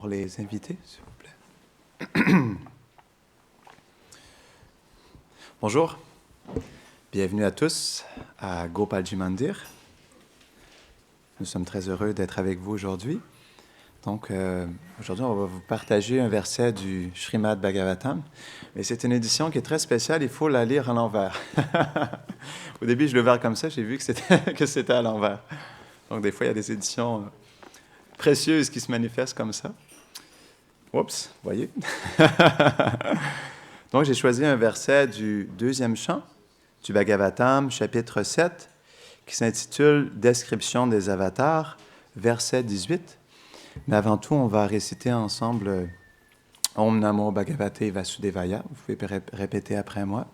Pour les invités, s'il vous plaît. Bonjour, bienvenue à tous à Gopalji Mandir. Nous sommes très heureux d'être avec vous aujourd'hui. Donc, aujourd'hui, on va vous partager un verset du Srimad Bhagavatam. Mais c'est une édition qui est très spéciale, il faut la lire à l'envers. Au début, je l'ai ouvert comme ça, j'ai vu que c'était à l'envers. Donc, des fois, il y a des éditions précieuses qui se manifestent comme ça. Oups, voyez. Donc, j'ai choisi un verset du deuxième chant du Bhagavatam, chapitre 7, qui s'intitule « Description des avatars », verset 18. Mais avant tout, on va réciter ensemble « Om Namo Bhagavate Vasudevaya ». Vous pouvez répéter après moi.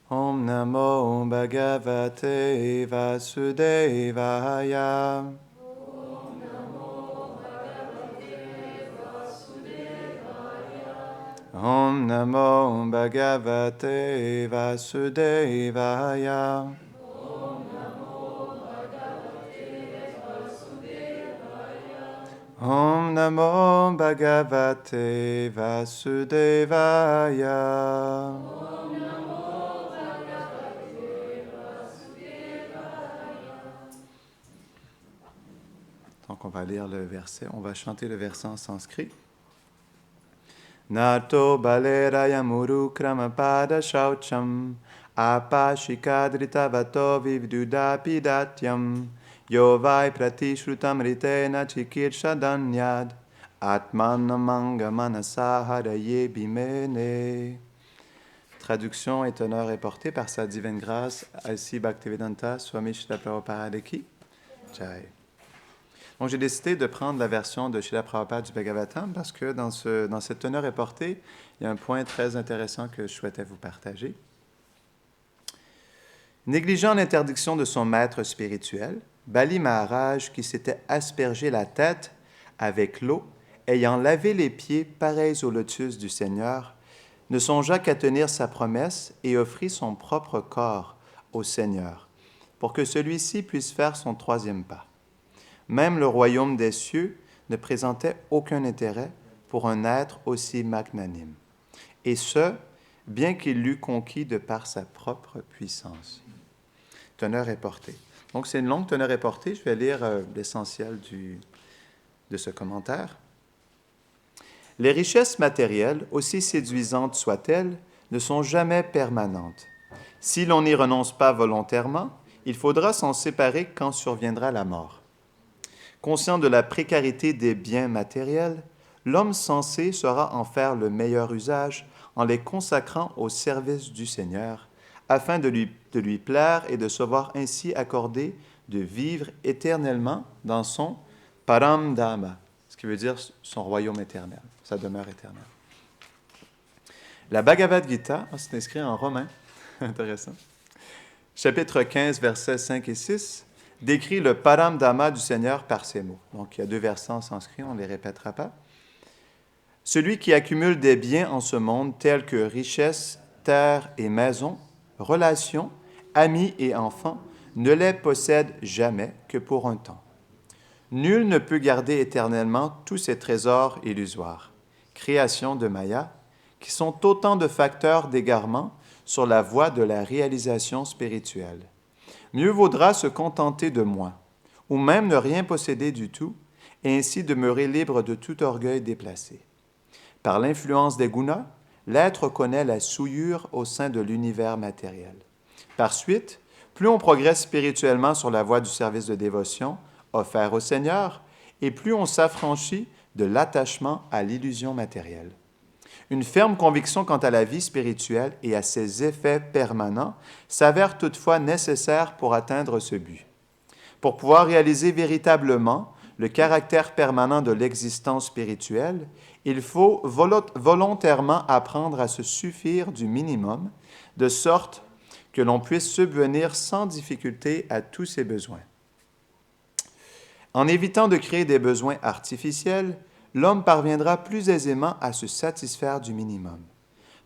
Om Namo Bhagavate Vasudevaya. Om Namo Bhagavate Vasudevaya. Om Namo Bhagavate Vasudevaya. Donc on va lire le verset, on va chanter le verset en sanskrit. Nato baleraya muru kramapada shaucham apashikadritavato vivdudapidatyam yovai pratishrutam ritena chikirshadanyad atmanamanga manasaharaye bimene. Traduction et honneur est porté par sa divine grâce, A.C. Bhaktivedanta Swami Srila Prabhupada Ki Jai. Donc, j'ai décidé de prendre la version de Srila Prabhupada du Bhagavatam parce que dans cette teneur est portée, il y a un point très intéressant que je souhaitais vous partager. Négligeant l'interdiction de son maître spirituel, Bali Maharaj, qui s'était aspergé la tête avec l'eau, ayant lavé les pieds pareils au lotus du Seigneur, ne songea qu'à tenir sa promesse et offrit son propre corps au Seigneur pour que celui-ci puisse faire son troisième pas. Même le royaume des cieux ne présentait aucun intérêt pour un être aussi magnanime, et ce, bien qu'il l'eût conquis de par sa propre puissance. Teneur est portée. Donc, c'est une longue teneur est portée. Je vais lire l'essentiel de ce commentaire. Les richesses matérielles, aussi séduisantes soient-elles, ne sont jamais permanentes. Si l'on n'y renonce pas volontairement, il faudra s'en séparer quand surviendra la mort. Conscient de la précarité des biens matériels, l'homme sensé saura en faire le meilleur usage en les consacrant au service du Seigneur, afin de lui plaire et de se voir ainsi accordé de vivre éternellement dans son Param Dhamma, ce qui veut dire son royaume éternel, sa demeure éternelle. La Bhagavad Gita, c'est inscrit en romain, intéressant, chapitre 15, versets 5 et 6, décrit le Param Dhamma du Seigneur par ces mots. Donc, il y a deux versets en sanskrit, on ne les répétera pas. Celui qui accumule des biens en ce monde tels que richesses, terres et maisons, relations, amis et enfants, ne les possède jamais que pour un temps. Nul ne peut garder éternellement tous ces trésors illusoires, créations de Maya, qui sont autant de facteurs d'égarement sur la voie de la réalisation spirituelle. Mieux vaudra se contenter de moins, ou même ne rien posséder du tout, et ainsi demeurer libre de tout orgueil déplacé. Par l'influence des gunas, l'être connaît la souillure au sein de l'univers matériel. Par suite, plus on progresse spirituellement sur la voie du service de dévotion offert au Seigneur, et plus on s'affranchit de l'attachement à l'illusion matérielle. Une ferme conviction quant à la vie spirituelle et à ses effets permanents s'avère toutefois nécessaire pour atteindre ce but. Pour pouvoir réaliser véritablement le caractère permanent de l'existence spirituelle, il faut volontairement apprendre à se suffire du minimum, de sorte que l'on puisse subvenir sans difficulté à tous ses besoins. En évitant de créer des besoins artificiels, l'homme parviendra plus aisément à se satisfaire du minimum.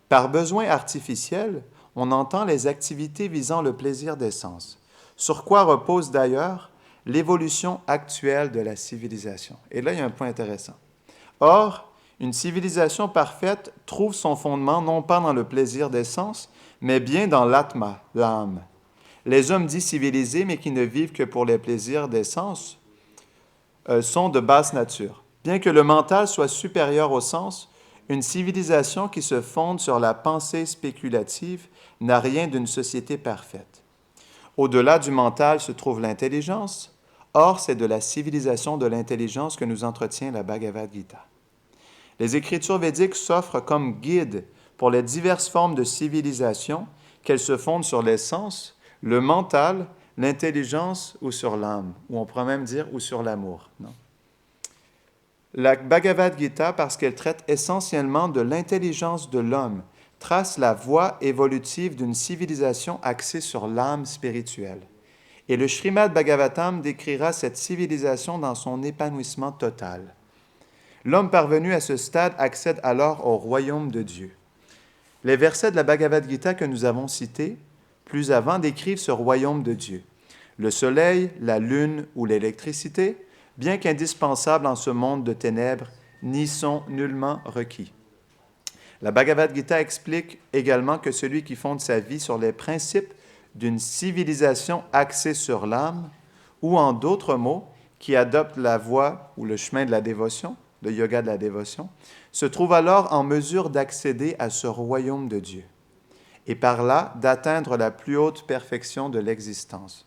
Par besoin artificiel, on entend les activités visant le plaisir des sens, sur quoi repose d'ailleurs l'évolution actuelle de la civilisation. Et là, il y a un point intéressant. Or, une civilisation parfaite trouve son fondement non pas dans le plaisir des sens, mais bien dans l'atma, l'âme. Les hommes dits civilisés, mais qui ne vivent que pour les plaisirs des sens, sont de basse nature. Bien que le mental soit supérieur au sens, une civilisation qui se fonde sur la pensée spéculative n'a rien d'une société parfaite. Au-delà du mental se trouve l'intelligence. Or, c'est de la civilisation de l'intelligence que nous entretient la Bhagavad Gita. Les écritures védiques s'offrent comme guide pour les diverses formes de civilisation, qu'elles se fondent sur les sens, le mental, l'intelligence ou sur l'âme, ou on pourrait même dire ou sur l'amour. Non? La Bhagavad Gita, parce qu'elle traite essentiellement de l'intelligence de l'homme, trace la voie évolutive d'une civilisation axée sur l'âme spirituelle. Et le Srimad Bhagavatam décrira cette civilisation dans son épanouissement total. L'homme parvenu à ce stade accède alors au royaume de Dieu. Les versets de la Bhagavad Gita que nous avons cités plus avant décrivent ce royaume de Dieu. Le soleil, la lune ou l'électricité, bien qu'indispensables en ce monde de ténèbres, n'y sont nullement requis. La Bhagavad Gita explique également que celui qui fonde sa vie sur les principes d'une civilisation axée sur l'âme, ou en d'autres mots, qui adopte la voie ou le chemin de la dévotion, le yoga de la dévotion, se trouve alors en mesure d'accéder à ce royaume de Dieu et par là d'atteindre la plus haute perfection de l'existence.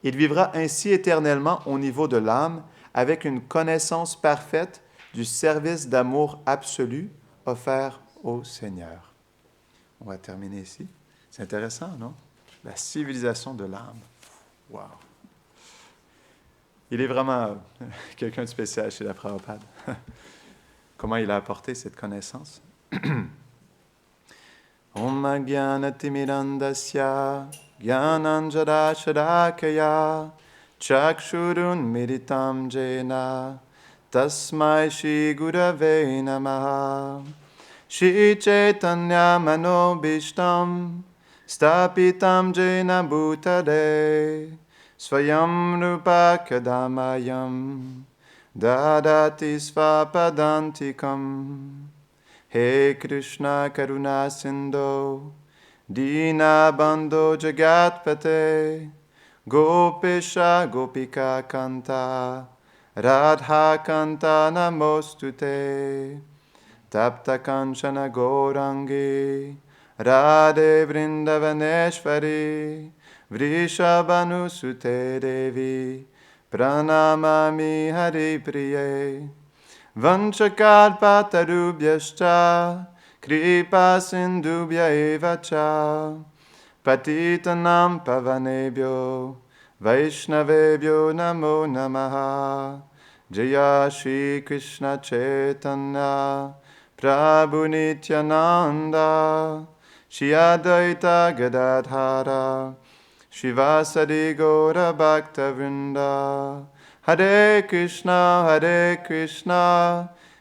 Il vivra ainsi éternellement au niveau de l'âme avec une connaissance parfaite du service d'amour absolu offert au Seigneur. On va terminer ici. C'est intéressant, non? La civilisation de l'âme. Wow! Il est vraiment quelqu'un de spécial chez la Prabhupada. Comment il a apporté cette connaissance? Om Agyanatimirandasya Gyananjara Sharakaya Chakshurun Miritam Jena Tasmai Shri Gurave Namaha Shri Chaitanya Manobishtam Stapitam Jena Bhutade Swayam Rupa Kadamayam Dadati Svapadantikam He Krishna Karuna Sindho Dina Bandho Jagatpate Gopisha Gopika Kanta Radha Kanta Namostute Tapta Kanchana Gourangi Radhe Vrindavaneshvari Vrishabhanusute Devi Pranamami Hari Priye Vanchakalpatarubhyascha Kripa Sindhubhya Evacha Patitanam Pavanebhyo Vaishnavebhyo Namo Namaha Jaya Shri Krishna Chaitanya Prabhu Nityananda Shri Advaita Gadadhara Shivasadi Gaura Bhakta Vrinda Hare Krishna,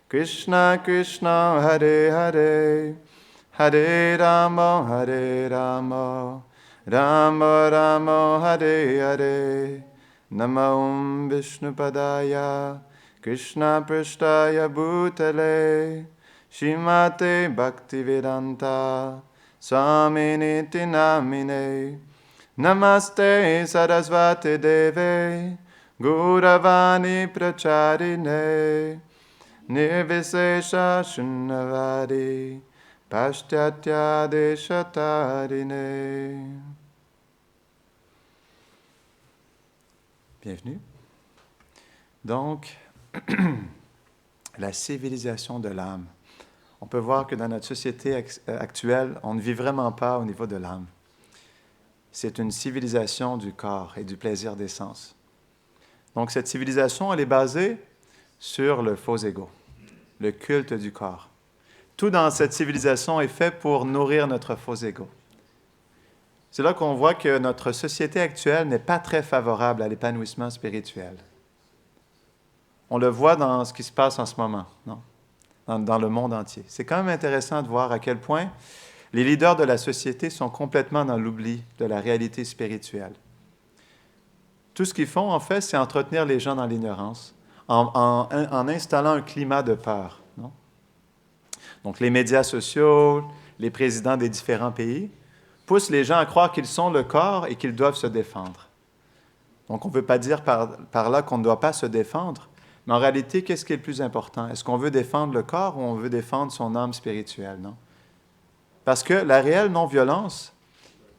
Krishna Krishna, Hare Hare, Hare Rama, Rama Rama, Hare Hare. Namo Vishnupadaya, Krishna Prishtaya Bhutale, Shrimate Bhaktivedanta, Swaminiti Namine, Namaste Sarasvati Deve, Gauravani Pracharine, Nirvisesha Shunnavadi, Pashtya Deshatarine. Bienvenue. Donc, la civilisation de l'âme. On peut voir que dans notre société actuelle, on ne vit vraiment pas au niveau de l'âme. C'est une civilisation du corps et du plaisir des sens. Donc, cette civilisation, elle est basée sur le faux ego, le culte du corps. Tout dans cette civilisation est fait pour nourrir notre faux ego. C'est là qu'on voit que notre société actuelle n'est pas très favorable à l'épanouissement spirituel. On le voit dans ce qui se passe en ce moment, non? Dans le monde entier. C'est quand même intéressant de voir à quel point les leaders de la société sont complètement dans l'oubli de la réalité spirituelle. Tout ce qu'ils font, en fait, c'est entretenir les gens dans l'ignorance, en installant un climat de peur. Non? Donc, les médias sociaux, les présidents des différents pays poussent les gens à croire qu'ils sont le corps et qu'ils doivent se défendre. Donc, on ne veut pas dire par là qu'on ne doit pas se défendre, mais en réalité, qu'est-ce qui est le plus important? Est-ce qu'on veut défendre le corps ou on veut défendre son âme spirituelle? Non? Parce que la réelle non-violence,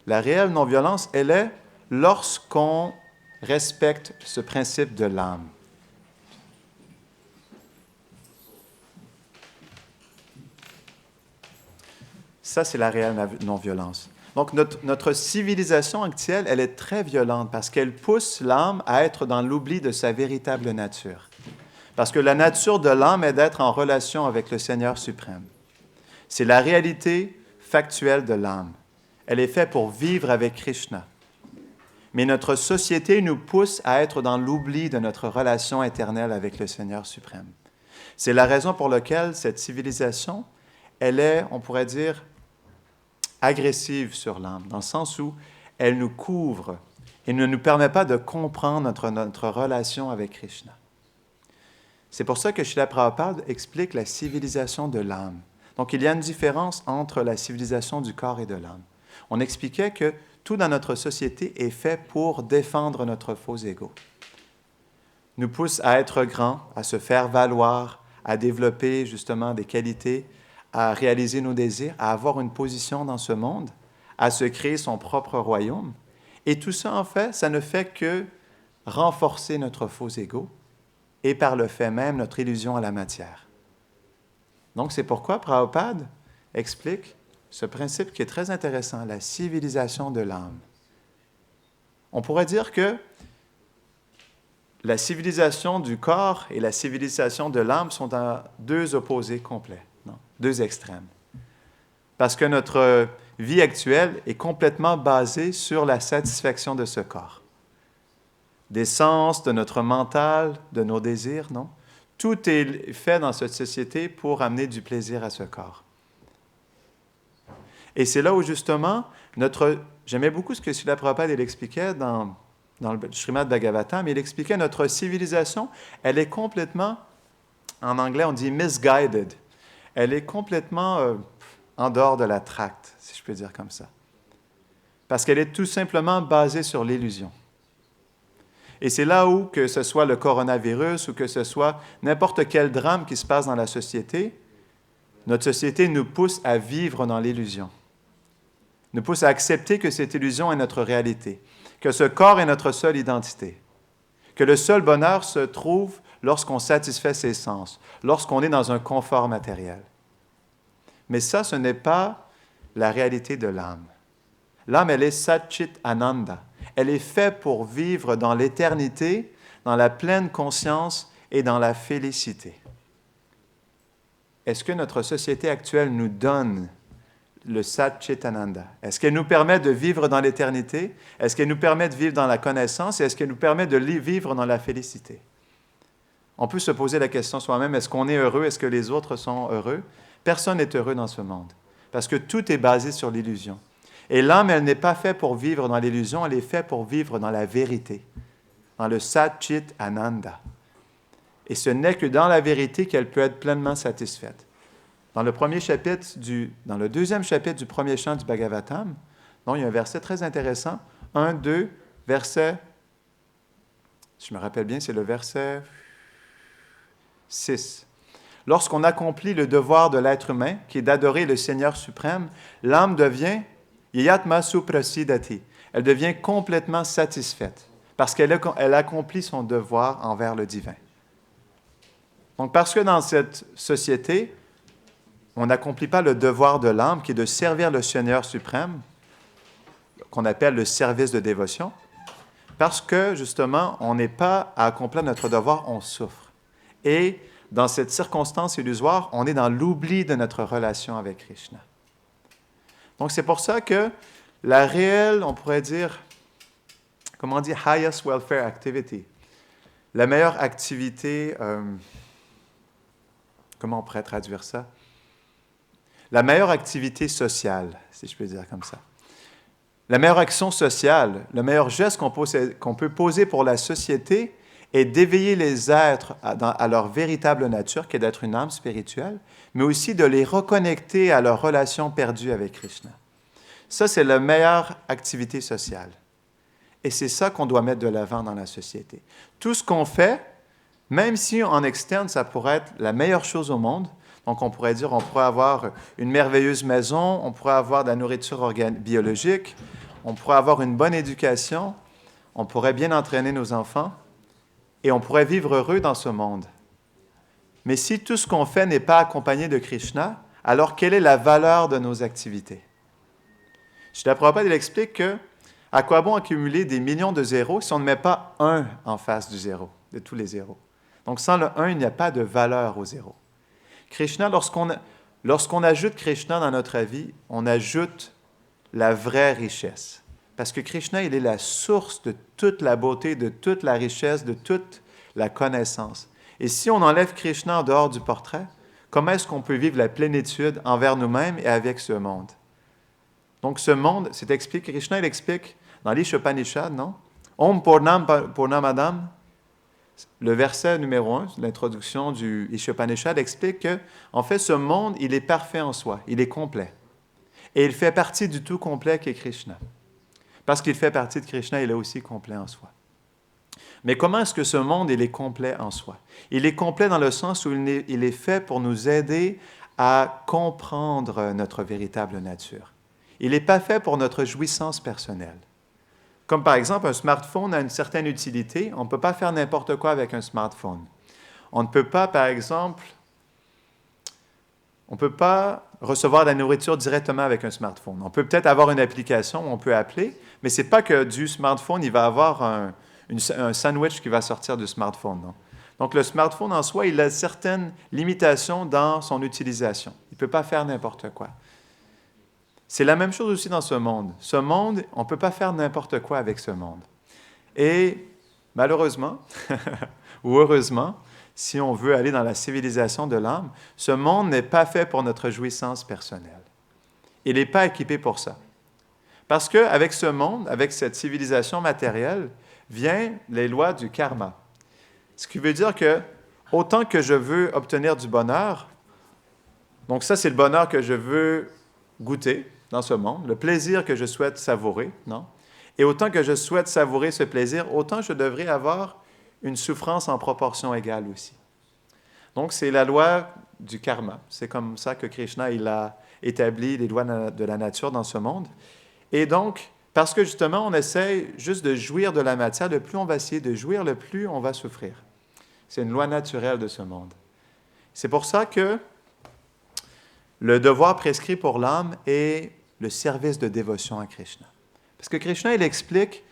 elle est lorsqu'on respecte ce principe de l'âme. Ça, c'est la réelle non-violence. Donc, notre civilisation actuelle, elle est très violente parce qu'elle pousse l'âme à être dans l'oubli de sa véritable nature. Parce que la nature de l'âme est d'être en relation avec le Seigneur suprême. C'est la réalité factuelle de l'âme. Elle est faite pour vivre avec Krishna. Mais notre société nous pousse à être dans l'oubli de notre relation éternelle avec le Seigneur suprême. C'est la raison pour laquelle cette civilisation, elle est, on pourrait dire, agressive sur l'âme, dans le sens où elle nous couvre et ne nous permet pas de comprendre notre relation avec Krishna. C'est pour ça que Srila Prabhupada explique la civilisation de l'âme. Donc, il y a une différence entre la civilisation du corps et de l'âme. On expliquait que tout dans notre société est fait pour défendre notre faux ego. Nous pousse à être grand, à se faire valoir, à développer justement des qualités, à réaliser nos désirs, à avoir une position dans ce monde, à se créer son propre royaume. Et tout ça, en fait, ça ne fait que renforcer notre faux ego et par le fait même notre illusion à la matière. Donc, c'est pourquoi Prabhupada explique ce principe qui est très intéressant, la civilisation de l'âme. On pourrait dire que la civilisation du corps et la civilisation de l'âme sont à deux opposés complets, non? Deux extrêmes. Parce que notre vie actuelle est complètement basée sur la satisfaction de ce corps. Des sens, de notre mental, de nos désirs, non? Tout est fait dans cette société pour amener du plaisir à ce corps. Et c'est là où, justement, j'aimais beaucoup ce que Srila Prabhupada expliquait dans le Srimad Bhagavatam, il expliquait notre civilisation, elle est complètement, en anglais on dit misguided, elle est complètement en dehors de la tracte, si je peux dire comme ça. Parce qu'elle est tout simplement basée sur l'illusion. Et c'est là où, que ce soit le coronavirus ou que ce soit n'importe quel drame qui se passe dans la société, notre société nous pousse à vivre dans l'illusion. Nous pousse à accepter que cette illusion est notre réalité, que ce corps est notre seule identité, que le seul bonheur se trouve lorsqu'on satisfait ses sens, lorsqu'on est dans un confort matériel. Mais ça, ce n'est pas la réalité de l'âme. L'âme, elle est Satchit Ananda. Elle est faite pour vivre dans l'éternité, dans la pleine conscience et dans la félicité. Est-ce que notre société actuelle nous donne le Satchitananda? Est-ce qu'elle nous permet de vivre dans l'éternité? Est-ce qu'elle nous permet de vivre dans la connaissance? Et est-ce qu'elle nous permet de vivre dans la félicité? On peut se poser la question soi-même, est-ce qu'on est heureux? Est-ce que les autres sont heureux? Personne n'est heureux dans ce monde, parce que tout est basé sur l'illusion. Et l'âme, elle n'est pas faite pour vivre dans l'illusion, elle est faite pour vivre dans la vérité, dans le Satchit Ananda. Et ce n'est que dans la vérité qu'elle peut être pleinement satisfaite. Dans le deuxième chapitre du premier chant du Bhagavatam, donc, il y a un verset très intéressant, 1, 2, verset, je me rappelle bien, c'est le verset 6. Lorsqu'on accomplit le devoir de l'être humain, qui est d'adorer le Seigneur suprême, l'âme devient yatma suprasidati. Elle devient complètement satisfaite parce qu'elle accomplit son devoir envers le divin. Donc, parce que dans cette société, on n'accomplit pas le devoir de l'âme qui est de servir le Seigneur suprême, qu'on appelle le service de dévotion, parce que, justement, on n'est pas à accomplir notre devoir, on souffre. Et dans cette circonstance illusoire, on est dans l'oubli de notre relation avec Krishna. Donc, c'est pour ça que la réelle, on pourrait dire, comment on dit, highest welfare activity, la meilleure activité, comment on pourrait traduire ça? La meilleure activité sociale, si je peux dire comme ça, La meilleure action sociale, le meilleur geste qu'on peut poser pour la société est d'éveiller les êtres à leur véritable nature, qui est d'être une âme spirituelle, mais aussi de les reconnecter à leur relation perdue avec Krishna. Ça, c'est la meilleure activité sociale. Et c'est ça qu'on doit mettre de l'avant dans la société. Tout ce qu'on fait, même si en externe, ça pourrait être la meilleure chose au monde, donc on pourrait dire, on pourrait avoir une merveilleuse maison, on pourrait avoir de la nourriture biologique, on pourrait avoir une bonne éducation, on pourrait bien entraîner nos enfants, et on pourrait vivre heureux dans ce monde. Mais si tout ce qu'on fait n'est pas accompagné de Krishna, alors quelle est la valeur de nos activités? Srila Prabhupada, il explique que à quoi bon accumuler des millions de zéros si on ne met pas un en face du zéro, de tous les zéros? Donc sans le 1, il n'y a pas de valeur au zéro. Krishna, lorsqu'on ajoute Krishna dans notre vie, on ajoute la vraie richesse. Parce que Krishna, il est la source de toute la beauté, de toute la richesse, de toute la connaissance. Et si on enlève Krishna en dehors du portrait, comment est-ce qu'on peut vivre la plénitude envers nous-mêmes et avec ce monde? Donc ce monde, c'est expliqué, Krishna, il explique dans l'Ishopanishad, non? Om Purnamadam, le verset numéro 1, l'introduction du Ishopanishad, explique que, en fait, ce monde, il est parfait en soi, il est complet. Et il fait partie du tout complet qui est Krishna. Parce qu'il fait partie de Krishna, il est aussi complet en soi. Mais comment est-ce que ce monde, il est complet en soi? Il est complet dans le sens où il est fait pour nous aider à comprendre notre véritable nature. Il n'est pas fait pour notre jouissance personnelle. Comme par exemple, un smartphone a une certaine utilité. On ne peut pas faire n'importe quoi avec un smartphone. On ne peut pas, par exemple, on ne peut pas recevoir de la nourriture directement avec un smartphone. On peut peut-être avoir une application où on peut appeler, mais ce n'est pas que du smartphone, il va avoir un sandwich qui va sortir du smartphone. Non? Donc, le smartphone en soi, il a certaines limitations dans son utilisation. Il ne peut pas faire n'importe quoi. C'est la même chose aussi dans ce monde. Ce monde, on ne peut pas faire n'importe quoi avec ce monde. Et malheureusement, ou heureusement, si on veut aller dans la civilisation de l'âme, ce monde n'est pas fait pour notre jouissance personnelle. Il n'est pas équipé pour ça. Parce qu'avec ce monde, avec cette civilisation matérielle, viennent les lois du karma. Ce qui veut dire que, autant que je veux obtenir du bonheur, donc ça c'est le bonheur que je veux goûter dans ce monde, le plaisir que je souhaite savourer, non? Et autant que je souhaite savourer ce plaisir, autant je devrais avoir une souffrance en proportion égale aussi. Donc, c'est la loi du karma. C'est comme ça que Krishna il a établi les lois de la nature dans ce monde. Et donc, parce que justement, on essaie juste de jouir de la matière, le plus on va essayer de jouir, le plus on va souffrir. C'est une loi naturelle de ce monde. C'est pour ça que le devoir prescrit pour l'âme est le service de dévotion à Krishna. Parce que Krishna, il explique,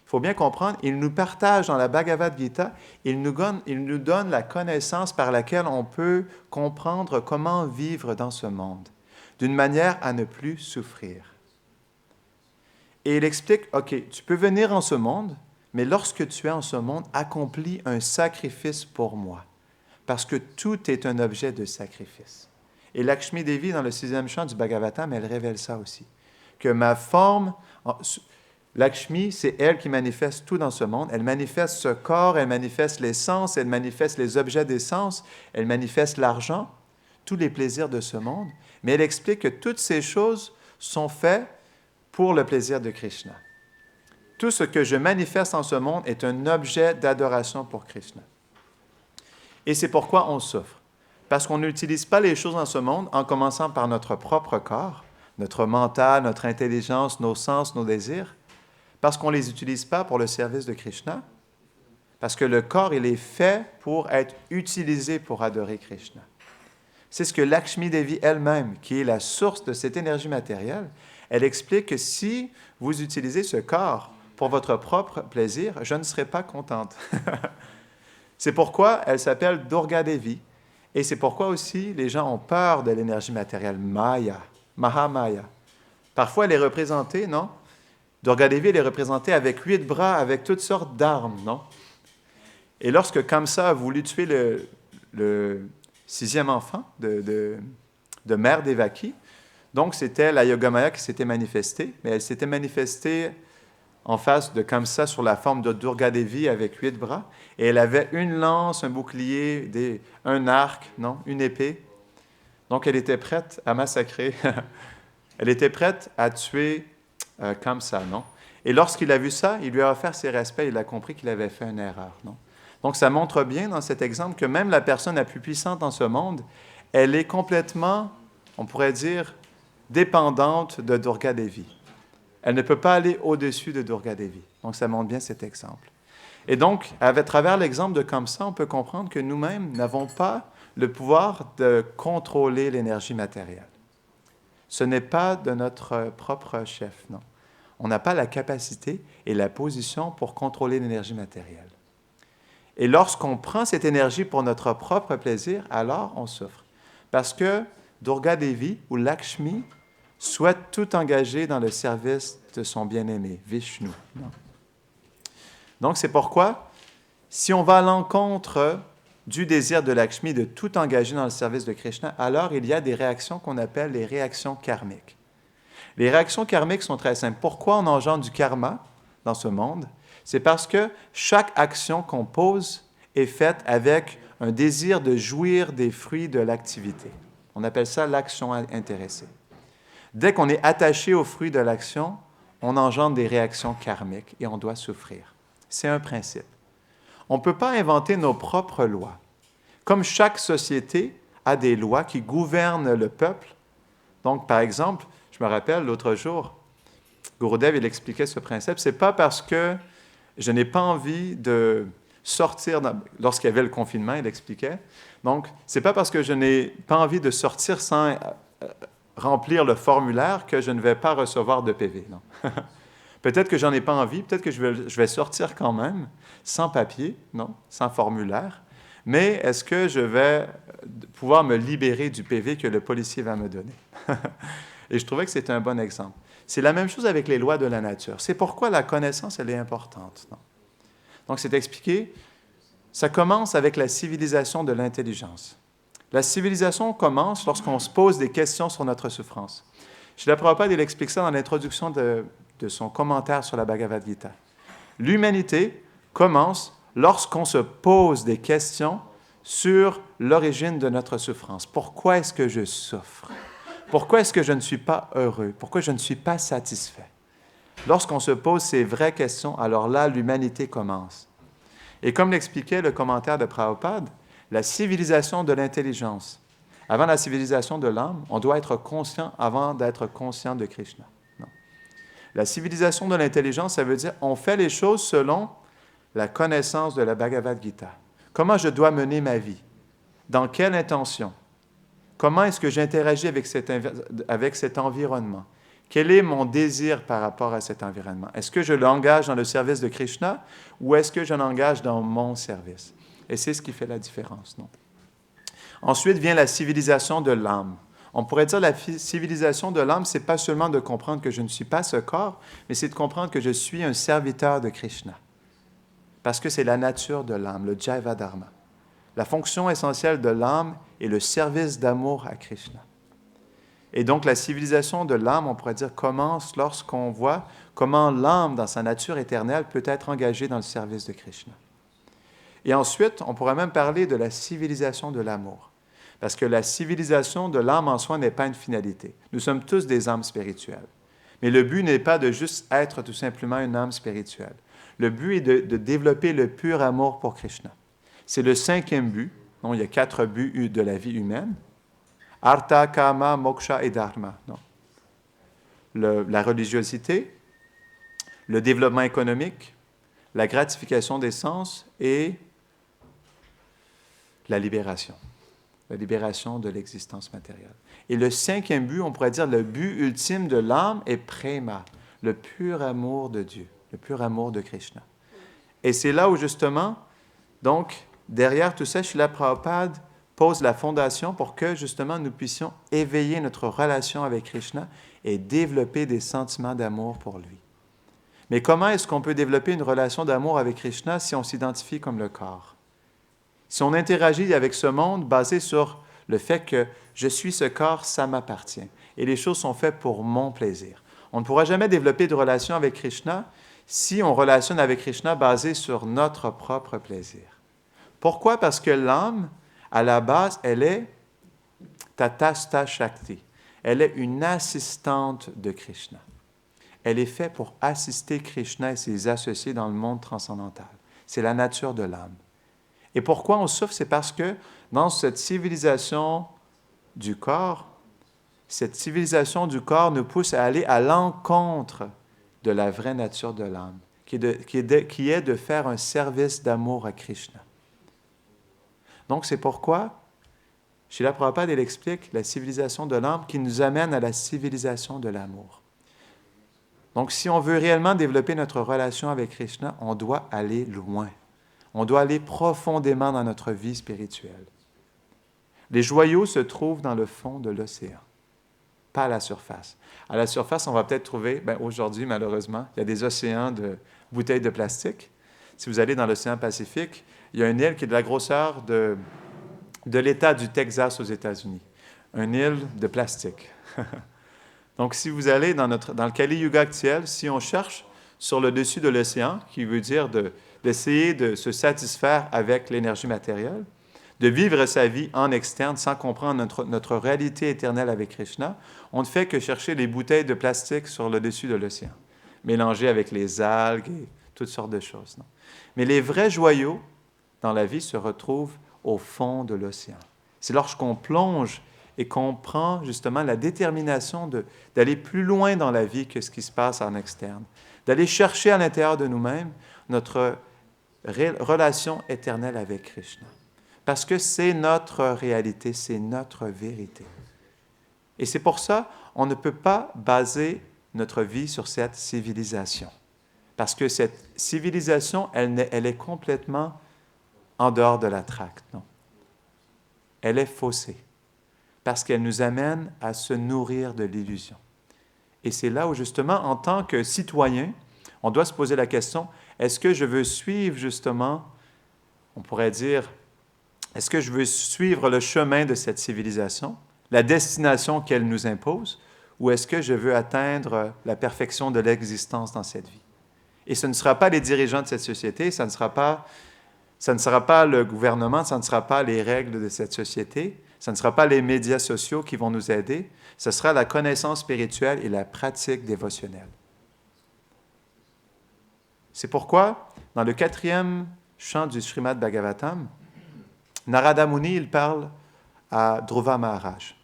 il faut bien comprendre, il nous partage dans la Bhagavad Gita, il nous donne la connaissance par laquelle on peut comprendre comment vivre dans ce monde, d'une manière à ne plus souffrir. Et il explique, OK, tu peux venir en ce monde, mais lorsque tu es en ce monde, accomplis un sacrifice pour moi, parce que tout est un objet de sacrifice. Et Lakshmi Devi, dans le 6e chant du Bhagavatam, elle révèle ça aussi, que ma forme, Lakshmi, c'est elle qui manifeste tout dans ce monde. Elle manifeste ce corps, elle manifeste les sens, elle manifeste les objets des sens, elle manifeste l'argent, tous les plaisirs de ce monde. Mais elle explique que toutes ces choses sont faites pour le plaisir de Krishna. Tout ce que je manifeste en ce monde est un objet d'adoration pour Krishna. Et c'est pourquoi on souffre. Parce qu'on n'utilise pas les choses dans ce monde en commençant par notre propre corps, notre mental, notre intelligence, nos sens, nos désirs, parce qu'on ne les utilise pas pour le service de Krishna, parce que le corps, il est fait pour être utilisé pour adorer Krishna. C'est ce que Lakshmi Devi elle-même, qui est la source de cette énergie matérielle, elle explique que si vous utilisez ce corps pour votre propre plaisir, je ne serai pas contente. C'est pourquoi elle s'appelle Durga Devi. Et c'est pourquoi aussi les gens ont peur de l'énergie matérielle, Maya, Mahamaya. Parfois, elle est représentée, non? Durga Devi, elle est représentée avec 8 bras, avec toutes sortes d'armes, non? Et lorsque Kamsa a voulu tuer le 6e enfant de mère Devaki, Donc, c'était la Yogamaya qui s'était manifestée, mais elle s'était manifestée en face de Kamsa sur la forme de Durga Devi avec 8 bras. Et elle avait une lance, un bouclier, un arc, non, une épée. Donc, elle était prête à massacrer. Elle était prête à tuer Kamsa, non? Et lorsqu'il a vu ça, il lui a offert ses respects. Il a compris qu'il avait fait une erreur, non? Donc, ça montre bien dans cet exemple que même la personne la plus puissante dans ce monde, elle est complètement, on pourrait dire, dépendante de Durga Devi. Elle ne peut pas aller au-dessus de Durga Devi. Donc, ça montre bien cet exemple. Et donc, à travers l'exemple de Kamsa, on peut comprendre que nous-mêmes n'avons pas le pouvoir de contrôler l'énergie matérielle. Ce n'est pas de notre propre chef, non. On n'a pas la capacité et la position pour contrôler l'énergie matérielle. Et lorsqu'on prend cette énergie pour notre propre plaisir, alors on souffre. Parce que Durga Devi ou Lakshmi souhaite tout engager dans le service de son bien-aimé, Vishnu. Non. Donc, c'est pourquoi, si on va à l'encontre du désir de Lakshmi de tout engager dans le service de Krishna, alors il y a des réactions qu'on appelle les réactions karmiques. Les réactions karmiques sont très simples. Pourquoi on engendre du karma dans ce monde? C'est parce que chaque action qu'on pose est faite avec un désir de jouir des fruits de l'activité. On appelle ça l'action intéressée. Dès qu'on est attaché aux fruits de l'action, on engendre des réactions karmiques et on doit souffrir. C'est un principe. On ne peut pas inventer nos propres lois. Comme chaque société a des lois qui gouvernent le peuple. Donc, par exemple, je me rappelle l'autre jour, Gurudev, il expliquait ce principe. Ce n'est pas parce que je n'ai pas envie de sortir, lorsqu'il y avait le confinement, il expliquait. Donc, ce n'est pas parce que je n'ai pas envie de sortir sans remplir le formulaire que je ne vais pas recevoir de PV. Non. Peut-être que j'en ai pas envie, peut-être que je vais sortir quand même, sans papier, non, sans formulaire, mais est-ce que je vais pouvoir me libérer du PV que le policier va me donner? Et je trouvais que c'était un bon exemple. C'est la même chose avec les lois de la nature. C'est pourquoi la connaissance, elle est importante. Non? Donc, c'est expliqué, ça commence avec la civilisation de l'intelligence. La civilisation commence lorsqu'on se pose des questions sur notre souffrance. Srila Prabhupada, il explique ça dans l'introduction de son commentaire sur la Bhagavad Gita. L'humanité commence lorsqu'on se pose des questions sur l'origine de notre souffrance. Pourquoi est-ce que je souffre? Pourquoi est-ce que je ne suis pas heureux? Pourquoi je ne suis pas satisfait? Lorsqu'on se pose ces vraies questions, alors là, l'humanité commence. Et comme l'expliquait le commentaire de Prabhupada, la civilisation de l'intelligence. Avant la civilisation de l'âme, on doit être conscient avant d'être conscient de Krishna. Non. La civilisation de l'intelligence, ça veut dire on fait les choses selon la connaissance de la Bhagavad Gita. Comment je dois mener ma vie? Dans quelle intention? Comment est-ce que j'interagis avec cet environnement? Quel est mon désir par rapport à cet environnement? Est-ce que je l'engage dans le service de Krishna ou est-ce que je l'engage dans mon service? Et c'est ce qui fait la différence, non? Ensuite vient la civilisation de l'âme. On pourrait dire la civilisation de l'âme, ce n'est pas seulement de comprendre que je ne suis pas ce corps, mais c'est de comprendre que je suis un serviteur de Krishna. Parce que c'est la nature de l'âme, le Jaiva Dharma. La fonction essentielle de l'âme est le service d'amour à Krishna. Et donc la civilisation de l'âme, on pourrait dire, commence lorsqu'on voit comment l'âme, dans sa nature éternelle, peut être engagée dans le service de Krishna. Et ensuite, on pourrait même parler de la civilisation de l'amour. Parce que la civilisation de l'âme en soi n'est pas une finalité. Nous sommes tous des âmes spirituelles. Mais le but n'est pas de juste être tout simplement une âme spirituelle. Le but est de développer le pur amour pour Krishna. C'est le 5e but. Non, il y a 4 buts de la vie humaine. Artha, Kama, Moksha et Dharma. Non. La religiosité, le développement économique, la gratification des sens et la libération de l'existence matérielle. Et le 5e but, on pourrait dire le but ultime de l'âme est prema, le pur amour de Dieu, le pur amour de Krishna. Et c'est là où justement, donc, derrière tout ça, Srila Prabhupada pose la fondation pour que justement nous puissions éveiller notre relation avec Krishna et développer des sentiments d'amour pour lui. Mais comment est-ce qu'on peut développer une relation d'amour avec Krishna si on s'identifie comme le corps? Si on interagit avec ce monde basé sur le fait que je suis ce corps, ça m'appartient. et les choses sont faites pour mon plaisir. On ne pourra jamais développer de relation avec Krishna si on relationne avec Krishna basé sur notre propre plaisir. Pourquoi? Parce que l'âme, à la base, elle est Tatastha Shakti. Elle est une assistante de Krishna. Elle est faite pour assister Krishna et ses associés dans le monde transcendantal. C'est la nature de l'âme. Et pourquoi on souffre? C'est parce que dans cette civilisation du corps, cette civilisation du corps nous pousse à aller à l'encontre de la vraie nature de l'âme, qui est de faire un service d'amour à Krishna. Donc c'est pourquoi Srila Prabhupada, il explique la civilisation de l'âme qui nous amène à la civilisation de l'amour. Donc si on veut réellement développer notre relation avec Krishna, on doit aller loin. On doit aller profondément dans notre vie spirituelle. Les joyaux se trouvent dans le fond de l'océan, pas à la surface. À la surface, on va peut-être trouver, aujourd'hui malheureusement, il y a des océans de bouteilles de plastique. Si vous allez dans l'océan Pacifique, il y a une île qui est de la grosseur de l'État du Texas aux États-Unis. Une île de plastique. Donc, si vous allez dans le Kali Yuga actuel, si on cherche sur le dessus de l'océan, qui veut dire d'essayer de se satisfaire avec l'énergie matérielle, de vivre sa vie en externe sans comprendre notre réalité éternelle avec Krishna, on ne fait que chercher les bouteilles de plastique sur le dessus de l'océan, mélangées avec les algues et toutes sortes de choses. Non? Mais les vrais joyaux dans la vie se retrouvent au fond de l'océan. C'est lorsqu'on plonge et qu'on prend justement la détermination d'aller plus loin dans la vie que ce qui se passe en externe, d'aller chercher à l'intérieur de nous-mêmes notre relation éternelle avec Krishna. Parce que c'est notre réalité, c'est notre vérité. Et c'est pour ça qu'on ne peut pas baser notre vie sur cette civilisation. Parce que cette civilisation, elle est complètement en dehors de la traque. Non. Elle est faussée. Parce qu'elle nous amène à se nourrir de l'illusion. Et c'est là où, justement, en tant que citoyen, on doit se poser la question, est-ce que je veux suivre, justement, on pourrait dire, est-ce que je veux suivre le chemin de cette civilisation, la destination qu'elle nous impose, ou est-ce que je veux atteindre la perfection de l'existence dans cette vie? Et ce ne sera pas les dirigeants de cette société, ça ne sera pas le gouvernement, ça ne sera pas les règles de cette société, ce ne sera pas les médias sociaux qui vont nous aider, ce sera la connaissance spirituelle et la pratique dévotionnelle. C'est pourquoi, dans le 4e chant du Srimad Bhagavatam, Narada Muni, il parle à Dhruva Maharaj.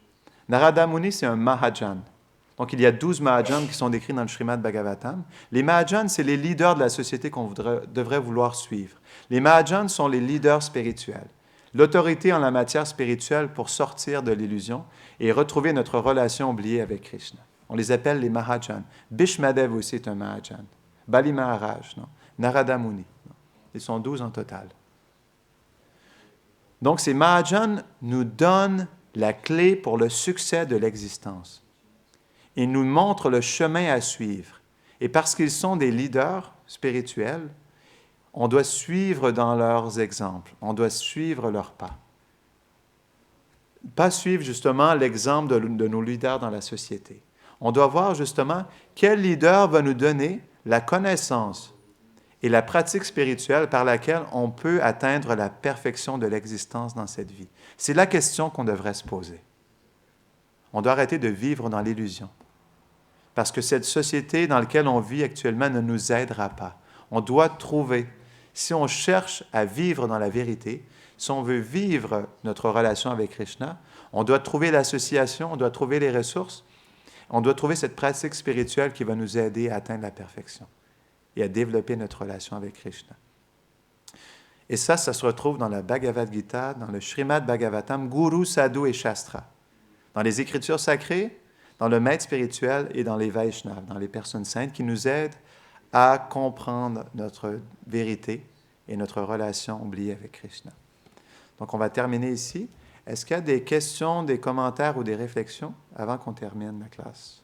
Narada Muni, c'est un Mahajan. Donc, il y a 12 Mahajans qui sont décrits dans le Srimad Bhagavatam. Les Mahajans, c'est les leaders de la société qu'on devrait vouloir suivre. Les Mahajans sont les leaders spirituels. L'autorité en la matière spirituelle pour sortir de l'illusion et retrouver notre relation oubliée avec Krishna. On les appelle les Mahajans. Bhishmadev aussi est un Mahajan. Bali Maharaj, non? Narada Muni. Non? Ils sont 12 en total. Donc, ces Mahajans nous donnent la clé pour le succès de l'existence. Ils nous montrent le chemin à suivre. Et parce qu'ils sont des leaders spirituels, on doit suivre dans leurs exemples, on doit suivre leurs pas. Pas suivre justement l'exemple de nos leaders dans la société. On doit voir justement quel leader va nous donner la connaissance et la pratique spirituelle par laquelle on peut atteindre la perfection de l'existence dans cette vie. C'est la question qu'on devrait se poser. On doit arrêter de vivre dans l'illusion. Parce que cette société dans laquelle on vit actuellement ne nous aidera pas. On doit trouver, si on cherche à vivre dans la vérité, si on veut vivre notre relation avec Krishna, on doit trouver l'association, on doit trouver les ressources, on doit trouver cette pratique spirituelle qui va nous aider à atteindre la perfection et à développer notre relation avec Krishna. Et ça se retrouve dans la Bhagavad Gita, dans le Srimad Bhagavatam, Guru, Sadhu et Shastra. Dans les écritures sacrées, dans le maître spirituel et dans les Vaishnavas, dans les personnes saintes qui nous aident à comprendre notre vérité et notre relation oubliée avec Krishna. Donc, on va terminer ici. Est-ce qu'il y a des questions, des commentaires ou des réflexions avant qu'on termine la classe?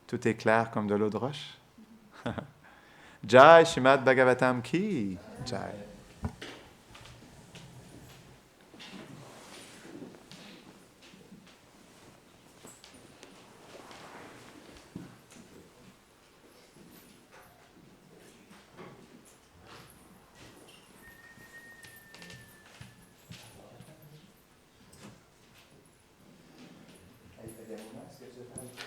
Tout est clair comme de l'eau de roche? Jai Srimad Bhagavatam ki Jai. des moments, est-ce que tu veux faire